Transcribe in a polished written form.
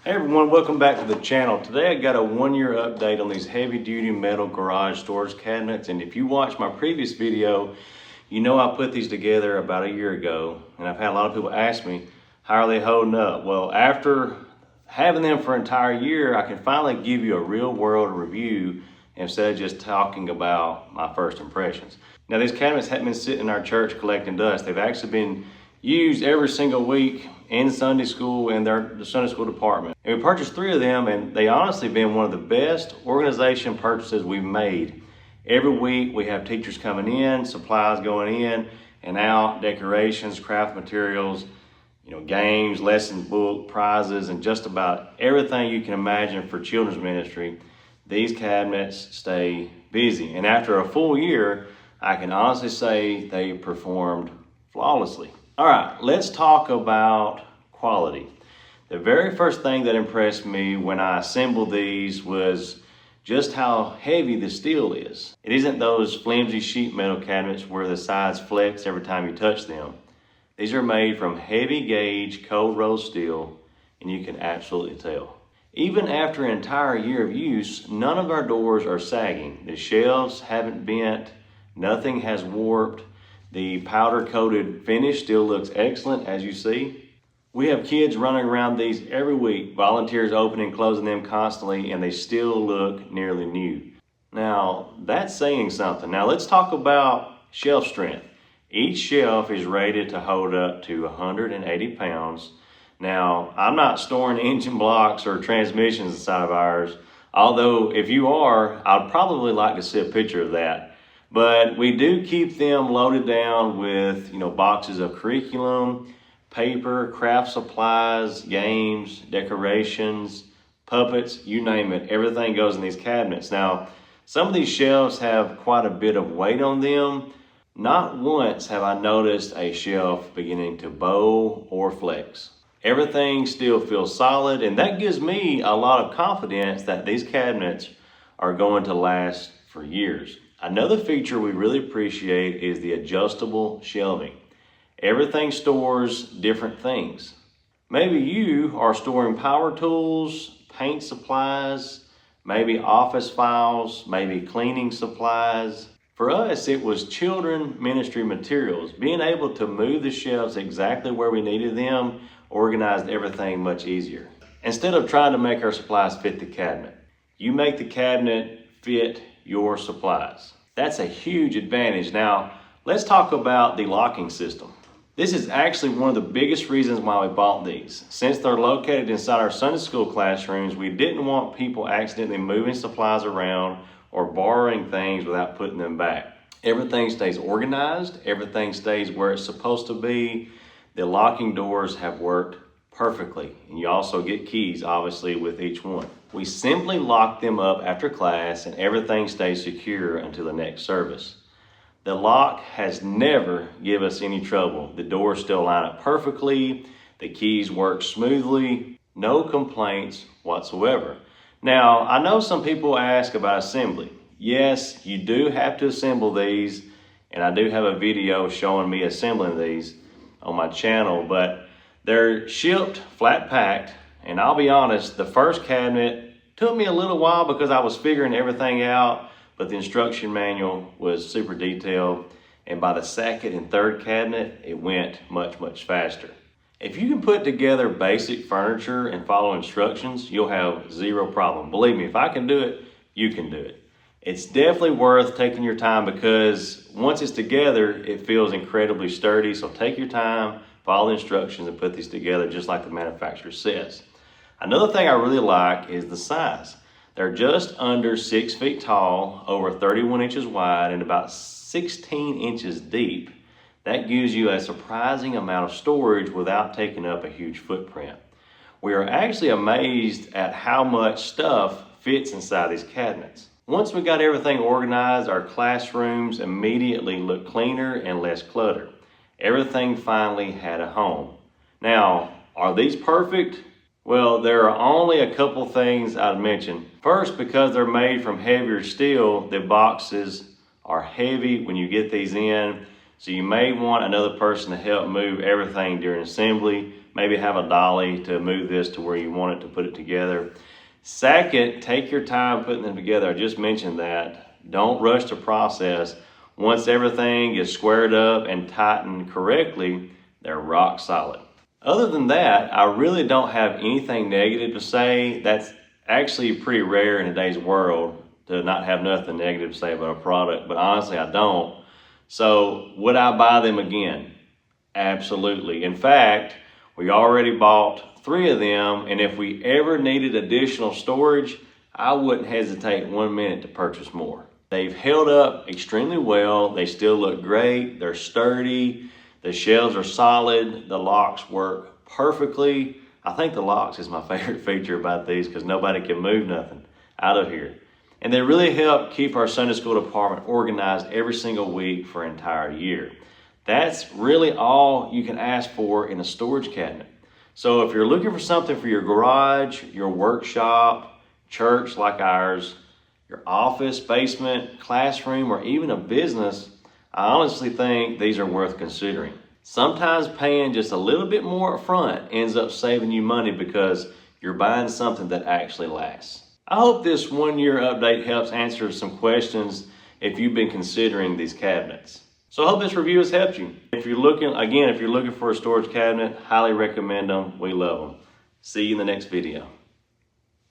Hey everyone, welcome back to the channel. Today I got a 1-year update on these heavy duty metal garage storage cabinets. And if you watched my previous video, you know I put these together about a year ago. And I've had a lot of people ask me, how are they holding up? Well, after having them for an entire year, I can finally give you a real world review instead of just talking about my first impressions. Now these cabinets haven't been sitting in our church collecting dust. They've actually been used every single week in Sunday school in the Sunday school department. And we purchased 3 of them, and they honestly been one of the best organization purchases we've made. Every week we have teachers coming in, supplies going in and out, decorations, craft materials, games, lesson book, prizes, and just about everything you can imagine for children's ministry. These cabinets stay busy. And after a full year, I can honestly say they performed flawlessly. All right, let's talk about quality. The very first thing that impressed me when I assembled these was just how heavy the steel is. It isn't those flimsy sheet metal cabinets where the sides flex every time you touch them. These are made from heavy gauge cold rolled steel, and you can absolutely tell. Even after an entire year of use, none of our doors are sagging. The shelves haven't bent, nothing has warped. The powder coated finish still looks excellent, as you see. We have kids running around these every week, volunteers opening and closing them constantly, and they still look nearly new. Now, that's saying something. Now let's talk about shelf strength. Each shelf is rated to hold up to 180 pounds. Now, I'm not storing engine blocks or transmissions inside of ours, although if you are, I'd probably like to see a picture of that. But we do keep them loaded down with, boxes of curriculum, paper, craft supplies, games, decorations, puppets, you name it. Everything goes in these cabinets. Now, some of these shelves have quite a bit of weight on them. Not once have I noticed a shelf beginning to bow or flex. Everything still feels solid, and that gives me a lot of confidence that these cabinets are going to last for years. Another feature we really appreciate is the adjustable shelving. Everything stores different things. Maybe you are storing power tools, paint supplies, maybe office files, maybe cleaning supplies. For us, it was children ministry materials. Being able to move the shelves exactly where we needed them organized everything much easier. Instead of trying to make our supplies fit the cabinet, you make the cabinet fit your supplies. That's a huge advantage. Now, let's talk about the locking system. This is actually one of the biggest reasons why we bought these. Since they're located inside our Sunday school classrooms, we didn't want people accidentally moving supplies around or borrowing things without putting them back. Everything stays organized, everything stays where it's supposed to be. The locking doors have worked perfectly, and you also get keys, obviously, with each one. We simply lock them up after class, and everything stays secure until the next service. The lock has never given us any trouble. The doors still line up perfectly, the keys work smoothly, no complaints whatsoever. Now, I know some people ask about assembly. Yes, you do have to assemble these, and I do have a video showing me assembling these on my channel, but they're shipped flat packed, and I'll be honest, the first cabinet took me a little while because I was figuring everything out, but the instruction manual was super detailed, and by the second and third cabinet, it went much, much faster. If you can put together basic furniture and follow instructions, you'll have zero problem. Believe me, if I can do it, you can do it. It's definitely worth taking your time because once it's together, it feels incredibly sturdy, so take your time, follow the instructions, and put these together just like the manufacturer says. Another thing I really like is the size. They're just under 6 feet tall, over 31 inches wide, and about 16 inches deep. That gives you a surprising amount of storage without taking up a huge footprint. We are actually amazed at how much stuff fits inside these cabinets. Once we got everything organized, our classrooms immediately looked cleaner and less cluttered. Everything finally had a home. Now, are these perfect? Well, there are only a couple things I'd mention. First, because they're made from heavier steel, the boxes are heavy when you get these in, so you may want another person to help move everything during assembly. maybe have a dolly to move this to where you want it to put it together. Second, take your time putting them together. I just mentioned that. Don't rush the process. Once everything is squared up and tightened correctly, they're rock solid. Other than that, I really don't have anything negative to say. That's actually pretty rare in today's world to not have nothing negative to say about a product, but honestly, I don't. So would I buy them again? Absolutely. In fact, we already bought 3 of them, and if we ever needed additional storage, I wouldn't hesitate 1 minute to purchase more. They've held up extremely well. They still look great. They're sturdy. The shelves are solid. The locks work perfectly. I think the locks is my favorite feature about these because nobody can move nothing out of here. And they really help keep our Sunday school department organized every single week for an entire year. That's really all you can ask for in a storage cabinet. So if you're looking for something for your garage, your workshop, church like ours, your office, basement, classroom, or even a business, I honestly think these are worth considering. Sometimes paying just a little bit more up front ends up saving you money because you're buying something that actually lasts. I hope this 1-year update helps answer some questions if you've been considering these cabinets. So I hope this review has helped you. If you're looking for a storage cabinet, highly recommend them. We love them. See you in the next video.